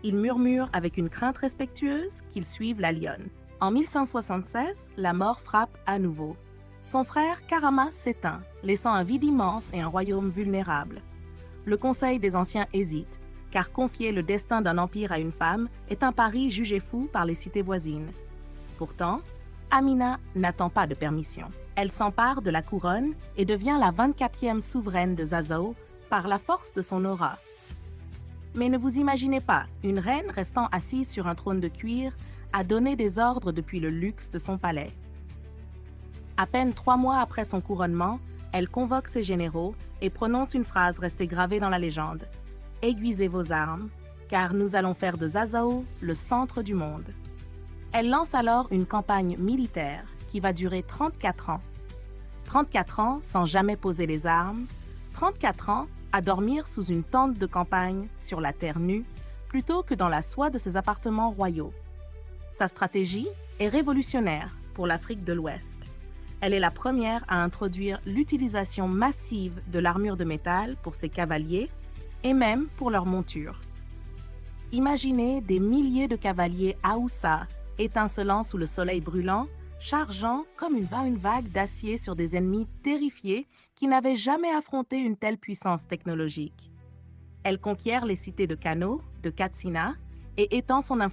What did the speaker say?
Ils murmurent avec une crainte respectueuse qu'ils suivent la lionne. En 1176, la mort frappe à nouveau. Son frère Karama s'éteint, laissant un vide immense et un royaume vulnérable. Le Conseil des Anciens hésite, car confier le destin d'un empire à une femme est un pari jugé fou par les cités voisines. Pourtant, Amina n'attend pas de permission. Elle s'empare de la couronne et devient la 24e souveraine de Zazzau par la force de son aura. Mais ne vous imaginez pas, une reine restant assise sur un trône de cuir a donné des ordres depuis le luxe de son palais. À peine 3 mois après son couronnement, elle convoque ses généraux et prononce une phrase restée gravée dans la légende. « Aiguisez vos armes, car nous allons faire de Zazzau le centre du monde. » Elle lance alors une campagne militaire qui va durer 34 ans. 34 ans sans jamais poser les armes, 34 ans à dormir sous une tente de campagne sur la terre nue plutôt que dans la soie de ses appartements royaux. Sa stratégie est révolutionnaire pour l'Afrique de l'Ouest. Elle est la première à introduire l'utilisation massive de l'armure de métal pour ses cavaliers et même pour leurs montures. Imaginez des milliers de cavaliers Haoussa étincelant sous le soleil brûlant, chargeant comme une vague d'acier sur des ennemis terrifiés qui n'avaient jamais affronté une telle puissance technologique. Elle conquiert les cités de Kano, de Katsina et étend son influence